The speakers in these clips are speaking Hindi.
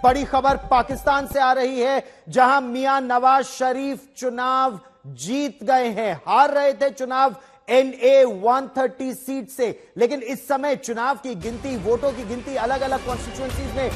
बड़ी खबर पाकिस्तान से आ रही है, जहां मियां नवाज शरीफ चुनाव जीत गए हैं। हार रहे थे चुनाव NA 130 सीट से, लेकिन इस समय चुनाव की गिनती, वोटों की गिनती अलग अलग कॉन्स्टिट्यूएंसीज में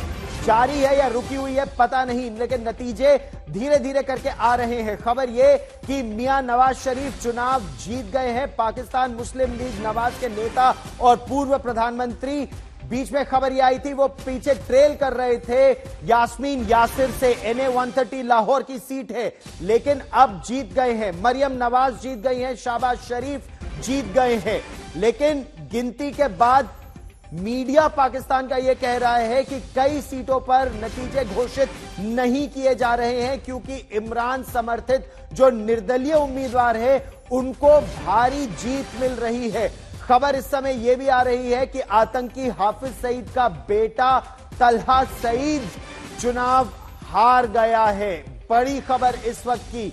जारी है या रुकी हुई है पता नहीं, लेकिन नतीजे धीरे धीरे करके आ रहे हैं। खबर यह कि मियां नवाज शरीफ चुनाव जीत गए हैं। पाकिस्तान मुस्लिम लीग नवाज के नेता और पूर्व प्रधानमंत्री, बीच में खबर यह आई थी वो पीछे ट्रेल कर रहे थे यास्मीन यासिर से। NA 130 लाहौर की सीट है, लेकिन अब जीत गए हैं। मरियम नवाज जीत गई हैं, शहबाज शरीफ जीत गए हैं। लेकिन गिनती के बाद मीडिया पाकिस्तान का यह कह रहा है कि कई सीटों पर नतीजे घोषित नहीं किए जा रहे हैं, क्योंकि इमरान समर्थित जो निर्दलीय उम्मीदवार है उनको भारी जीत मिल रही है। खबर इस समय यह भी आ रही है कि आतंकी हाफिज सईद का बेटा तलहा सईद चुनाव हार गया है। बड़ी खबर इस वक्त की।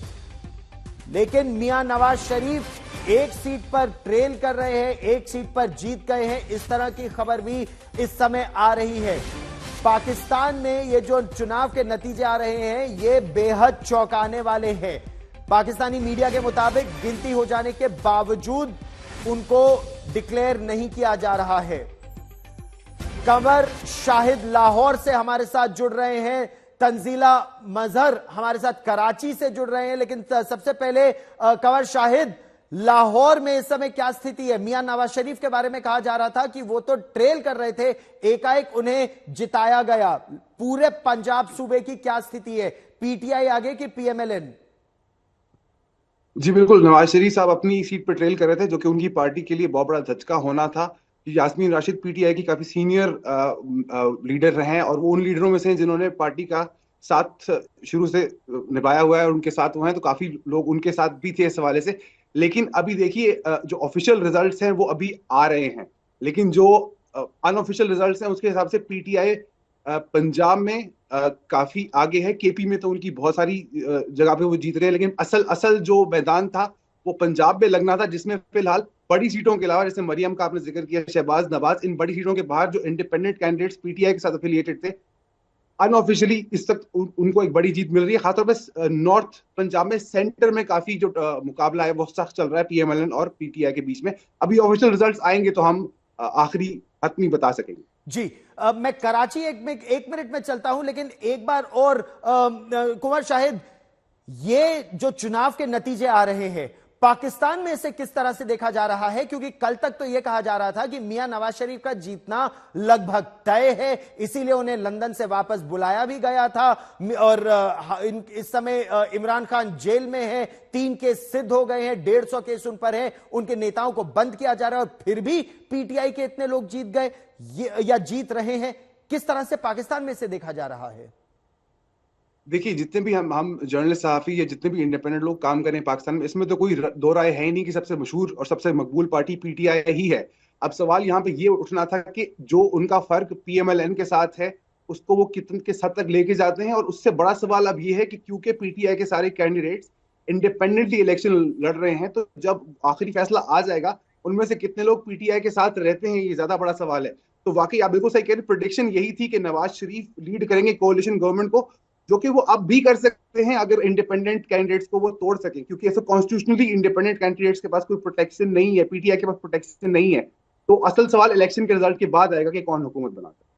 लेकिन मियां नवाज शरीफ एक सीट पर ट्रेल कर रहे हैं, एक सीट पर जीत गए हैं, इस तरह की खबर भी इस समय आ रही है। पाकिस्तान में ये जो चुनाव के नतीजे आ रहे हैं ये बेहद चौंकाने वाले हैं। पाकिस्तानी मीडिया के मुताबिक गिनती हो जाने के बावजूद उनको डिक्लेयर नहीं किया जा रहा है। कंवर शाहिद लाहौर से हमारे साथ जुड़ रहे हैं, तंजीला मजहर हमारे साथ कराची से जुड़ रहे हैं। लेकिन सबसे पहले कंवर शाहिद, लाहौर में इस समय क्या स्थिति है? मियां नवाज शरीफ के बारे में कहा जा रहा था कि वो तो ट्रेल कर रहे थे, एकाएक उन्हें जिताया गया। पूरे पंजाब सूबे की क्या स्थिति है? PTI आगे कि PMLN? जी बिल्कुल, नवाज शरीफ साहब अपनी सीट पर ट्रेल कर रहे थे, जो कि उनकी पार्टी के लिए बहुत बड़ा झटका होना था। यास्मीन राशिद PTI की काफी सीनियर लीडर रहे हैं और वो उन लीडरों में से हैं जिन्होंने पार्टी का साथ शुरू से निभाया हुआ है और उनके साथ वो हैं, तो काफी लोग उनके साथ भी थे इस हवाले से। लेकिन अभी देखिए, जो ऑफिशियल रिजल्ट्स हैं वो अभी आ रहे हैं, लेकिन जो अनऑफिशियल रिजल्ट्स हैं उसके हिसाब से PTI पंजाब में काफी आगे है। KP में तो उनकी बहुत सारी जगह पे वो जीत रहे हैं, लेकिन असल असल जो मैदान था वो पंजाब में लगना था, जिसमें फिलहाल बड़ी सीटों के अलावा, जैसे मरियम का आपने जिक्र किया, शहबाज नवाज, इन बड़ी सीटों के बाहर जो इंडिपेंडेंट कैंडिडेट्स PTI के साथ एफिलिएटेड थे, अनऑफिशियली इस तक उनको एक बड़ी जीत मिल रही है। खासतौर पर नॉर्थ पंजाब में सेंटर में काफी जो मुकाबला है वो सख्त चल रहा है PMLN और PTI के बीच में। अभी ऑफिशियल रिजल्ट्स आएंगे तो हम आखिरी हतमी बता सकेंगे। जी, मैं कराची एक मिनट में चलता हूं, लेकिन एक बार और कुंवर शाहिद, ये जो चुनाव के नतीजे आ रहे हैं पाकिस्तान में इसे किस तरह से देखा जा रहा है? क्योंकि कल तक तो यह कहा जा रहा था कि मियां नवाज शरीफ का जीतना लगभग तय है, इसीलिए उन्हें लंदन से वापस बुलाया भी गया था। और इस समय इमरान खान जेल में है, 3 केस सिद्ध हो गए हैं, 150 केस उन पर है, उनके नेताओं को बंद किया जा रहा है, और फिर भी PTI के इतने लोग जीत गए या जीत रहे हैं। किस तरह से पाकिस्तान में इसे देखा जा रहा है? देखिए, जितने भी हम जर्नलिस्ट, सहाफी या जितने भी इंडिपेंडेंट लोग काम कर रहे हैं पाकिस्तान में, इसमें तो कोई दो राय है ही नहीं कि सबसे मशहूर और सबसे मकबूल पार्टी PTI ही है। अब सवाल यहाँ पे ये उठना था कि जो उनका फर्क PMLN के साथ है उसको वो कितने किस हद तक लेके जाते हैं, और उससे बड़ा सवाल अब ये है कि क्योंकि PTI के सारे कैंडिडेट्स इंडिपेंडेंटली इलेक्शन लड़ रहे हैं, तो जब आखिरी फैसला आ जाएगा उनमें से कितने लोग PTI के साथ रहते हैं, ये ज्यादा बड़ा सवाल है। तो वाकई आप बिल्कुल सही कह रहे हैं, प्रेडिक्शन यही थी कि नवाज शरीफ लीड करेंगे कोalition गवर्नमेंट को, जो कि वो अब भी कर सकते हैं अगर इंडिपेंडेंट कैंडिडेट्स को वो तोड़ सके, क्योंकि ऐसे कॉन्स्टिट्यूशनली इंडिपेंडेंट कैंडिडेट्स के पास कोई प्रोटेक्शन नहीं है, PTI के पास प्रोटेक्शन नहीं है। तो असल सवाल इलेक्शन के रिजल्ट के बाद आएगा कि कौन हुकूमत बनाता है।